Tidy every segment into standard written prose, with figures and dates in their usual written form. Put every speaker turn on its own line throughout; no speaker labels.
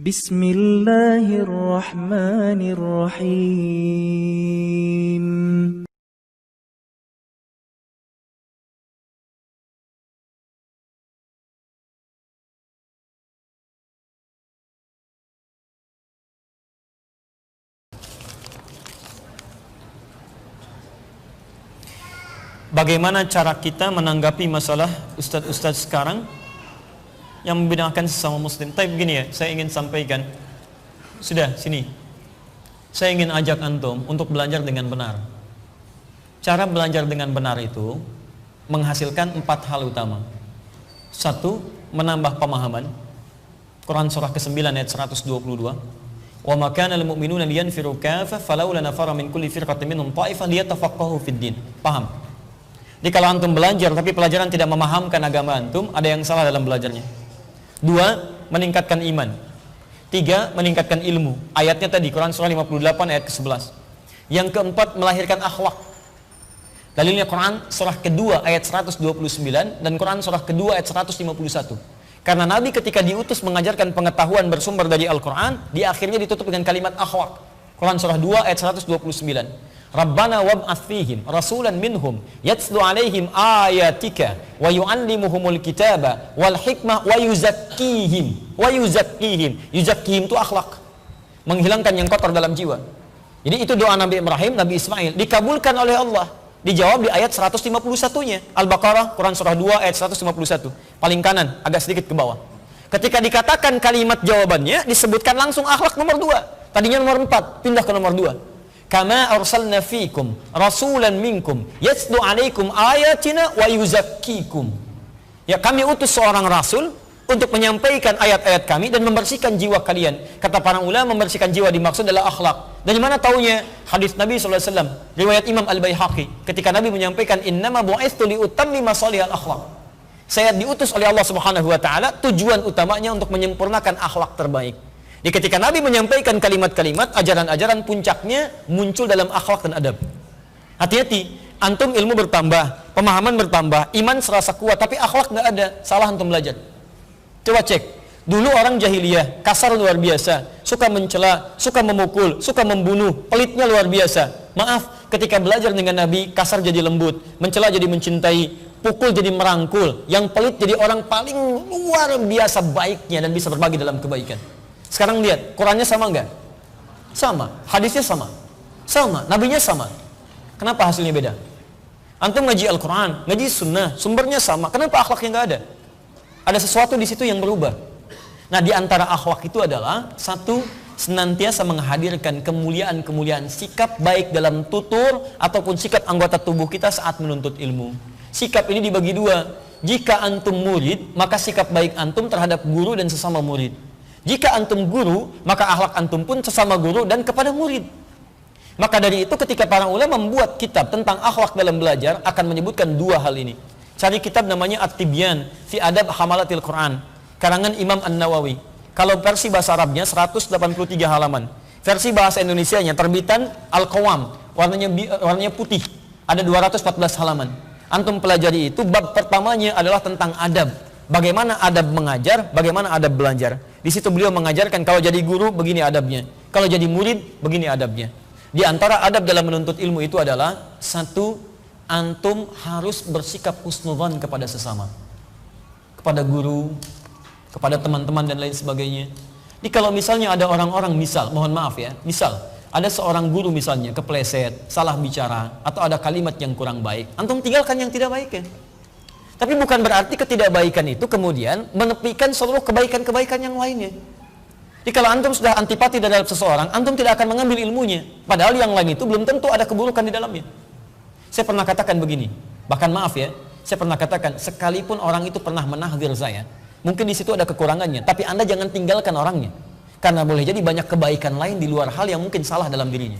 Bismillahirrahmanirrahim.
Bagaimana cara kita menanggapi masalah ustadz-ustadz sekarang yang membinakan sesama muslim? Tapi begini ya, saya ingin sampaikan. Sudah, sini. Saya ingin ajak antum untuk belajar dengan benar. Cara belajar dengan benar itu menghasilkan 4 hal utama. 1, menambah pemahaman. Quran surah ke-9 ayat 122. Wa ma kana lil mu'minuna liyanfiru kaffah falawla nafara min kulli firqatin minhum ta'ifah liyatafaqahu fid din. Paham? Jadi kalau antum belajar tapi pelajaran tidak memahamkan agama antum, ada yang salah dalam belajarnya. 2, meningkatkan iman. 3, meningkatkan ilmu. Ayatnya tadi Quran surah 58 ayat ke-11. Yang keempat, melahirkan akhlak. Dalilnya Quran surah kedua ayat 129 dan Quran surah kedua ayat 151. Karena Nabi ketika diutus mengajarkan pengetahuan bersumber dari Al-Quran, di akhirnya ditutup dengan kalimat akhlak. Quran surah 2 ayat 129. Rabbana wab'ats fihim rasulan minhum yatslu alaihim ayatika wa yu'allimuhumul kitaba wal hikmah wa yuzakkihim. Yuzakkihim itu akhlak, menghilangkan yang kotor dalam jiwa. Jadi itu doa Nabi Ibrahim, Nabi Ismail dikabulkan oleh Allah. Dijawab di ayat 151-nya Al-Baqarah, Quran surah 2 ayat 151. Paling kanan, agak sedikit ke bawah. Ketika dikatakan kalimat jawabannya, disebutkan langsung akhlak nomor 2. Tadinya nomor 4, pindah ke nomor 2. Kama arsalna fikum rasulan minkum yatslu alaikum ayatina wa yuzakkikum. Ya, kami utus seorang rasul untuk menyampaikan ayat-ayat kami dan membersihkan jiwa kalian. Kata para ulama, membersihkan jiwa dimaksud adalah akhlak. Dari mana taunya? Hadis Nabi SAW, riwayat Imam Al-Baihaqi, ketika Nabi menyampaikan innama bu'itsu liutammima shalihal akhlak. Saya diutus oleh Allah Subhanahu wa taala, tujuan utamanya untuk menyempurnakan akhlak terbaik. Jadi ketika Nabi menyampaikan kalimat-kalimat, ajaran-ajaran, puncaknya muncul dalam akhlak dan adab. Hati-hati, antum ilmu bertambah, pemahaman bertambah, iman serasa kuat, tapi akhlak nggak ada, salah antum belajar. Coba cek, dulu orang jahiliyah, kasar luar biasa, suka mencela, suka memukul, suka membunuh, pelitnya luar biasa. Maaf, ketika belajar dengan Nabi, kasar jadi lembut, mencela jadi mencintai, pukul jadi merangkul, yang pelit jadi orang paling luar biasa baiknya dan bisa berbagi dalam kebaikan. Sekarang lihat, Qurannya sama enggak? Sama. Hadisnya sama? Sama. Nabinya sama. Kenapa hasilnya beda? Antum ngaji Al-Quran, ngaji Sunnah, sumbernya sama. Kenapa akhlaknya enggak ada? Ada sesuatu di situ yang berubah. Nah, di antara akhlak itu adalah 1, senantiasa menghadirkan kemuliaan-kemuliaan sikap baik dalam tutur ataupun sikap anggota tubuh kita saat menuntut ilmu. Sikap ini dibagi 2. Jika antum murid, maka sikap baik antum terhadap guru dan sesama murid. Jika antum guru, maka akhlak antum pun sesama guru dan kepada murid. Maka dari itu ketika para ulama membuat kitab tentang akhlak dalam belajar, akan menyebutkan 2 hal ini. Cari kitab namanya At-Tibyan fi Adab Hamalatil Quran, karangan Imam An-Nawawi. Kalau versi bahasa Arabnya 183 halaman. Versi bahasa Indonesianya terbitan Al-Qawam, warnanya putih, ada 214 halaman. Antum pelajari itu, bab pertamanya adalah tentang adab. Bagaimana adab mengajar, bagaimana adab belajar. Di situ beliau mengajarkan kalau jadi guru begini adabnya, kalau jadi murid begini adabnya. Di antara adab dalam menuntut ilmu itu adalah 1, antum harus bersikap husnudzan kepada sesama, kepada guru, kepada teman-teman dan lain sebagainya. Jadi kalau misalnya ada orang-orang, misal, mohon maaf ya, misal ada seorang guru misalnya kepleset, salah bicara, atau ada kalimat yang kurang baik, antum tinggalkan yang tidak baik ya. Tapi bukan berarti ketidakbaikan itu kemudian menepikan seluruh kebaikan-kebaikan yang lainnya. Jadi kalau antum sudah antipati terhadap seseorang, antum tidak akan mengambil ilmunya. Padahal yang lain itu belum tentu ada keburukan di dalamnya. Saya pernah katakan begini, bahkan maaf ya, saya pernah katakan, sekalipun orang itu pernah menahdir saya, mungkin di situ ada kekurangannya, tapi Anda jangan tinggalkan orangnya. Karena boleh jadi banyak kebaikan lain di luar hal yang mungkin salah dalam dirinya.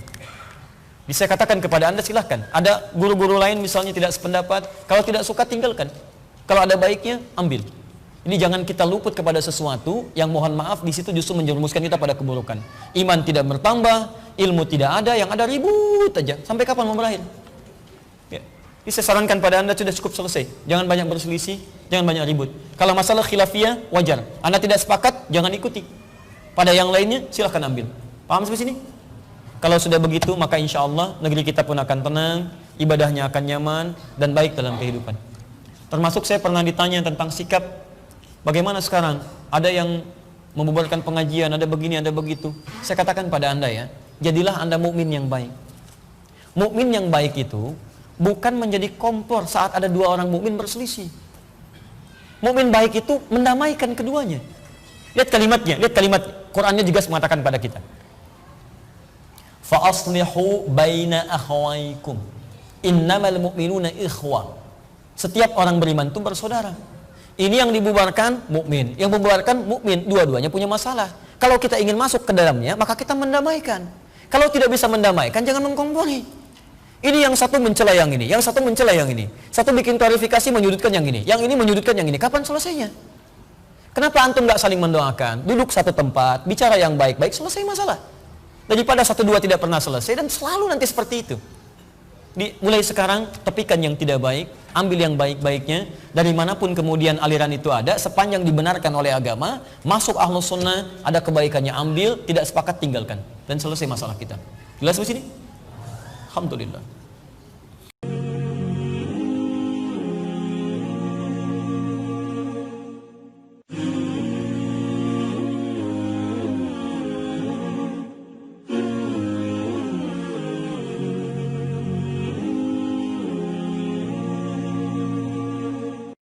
Bisa katakan kepada Anda, silahkan. Ada guru-guru lain misalnya tidak sependapat, kalau tidak suka tinggalkan. Kalau ada baiknya, ambil. Ini jangan kita luput kepada sesuatu yang mohon maaf di situ justru menjerumuskan kita pada keburukan. Iman tidak bertambah, ilmu tidak ada, yang ada ribut aja. Sampai kapan mau berakhir? Ya. Jadi saya sarankan pada Anda sudah cukup selesai. Jangan banyak berselisih, jangan banyak ribut. Kalau masalah khilafiyah, wajar. Anda tidak sepakat, jangan ikuti. Pada yang lainnya silahkan ambil. Paham sampai sini? Kalau sudah begitu, maka insya Allah negeri kita pun akan tenang, ibadahnya akan nyaman dan baik dalam kehidupan. Termasuk saya pernah ditanya tentang sikap bagaimana sekarang. Ada yang membubarkan pengajian, ada begini, ada begitu. Saya katakan pada Anda ya, jadilah Anda mukmin yang baik. Mukmin yang baik itu bukan menjadi kompor saat ada dua orang mukmin berselisih. Mukmin baik itu mendamaikan keduanya. Lihat kalimatnya, lihat kalimat Qurannya juga mengatakan pada kita. Fa aslihu baina akhawaikum. Innamal mu'minuna ikhwah. Setiap orang beriman itu bersaudara. Ini yang dibubarkan mukmin, yang membubarkan mukmin, dua-duanya punya masalah. Kalau kita ingin masuk ke dalamnya, maka kita mendamaikan. Kalau tidak bisa mendamaikan, jangan mengkompori. Ini yang satu mencela yang ini, yang satu mencela yang ini. Satu bikin klarifikasi menyudutkan yang ini, yang ini menyudutkan yang ini. Kapan selesainya? Kenapa antum gak saling mendoakan? Duduk satu tempat, bicara yang baik-baik, selesai masalah. Daripada satu dua tidak pernah selesai dan selalu nanti seperti itu. Mulai sekarang tepikan yang tidak baik, ambil yang baik-baiknya. Dari manapun kemudian aliran itu ada, sepanjang dibenarkan oleh agama, masuk Ahlus Sunnah, ada kebaikannya ambil, tidak sepakat tinggalkan, dan selesai masalah kita. Jelas di sini? Alhamdulillah.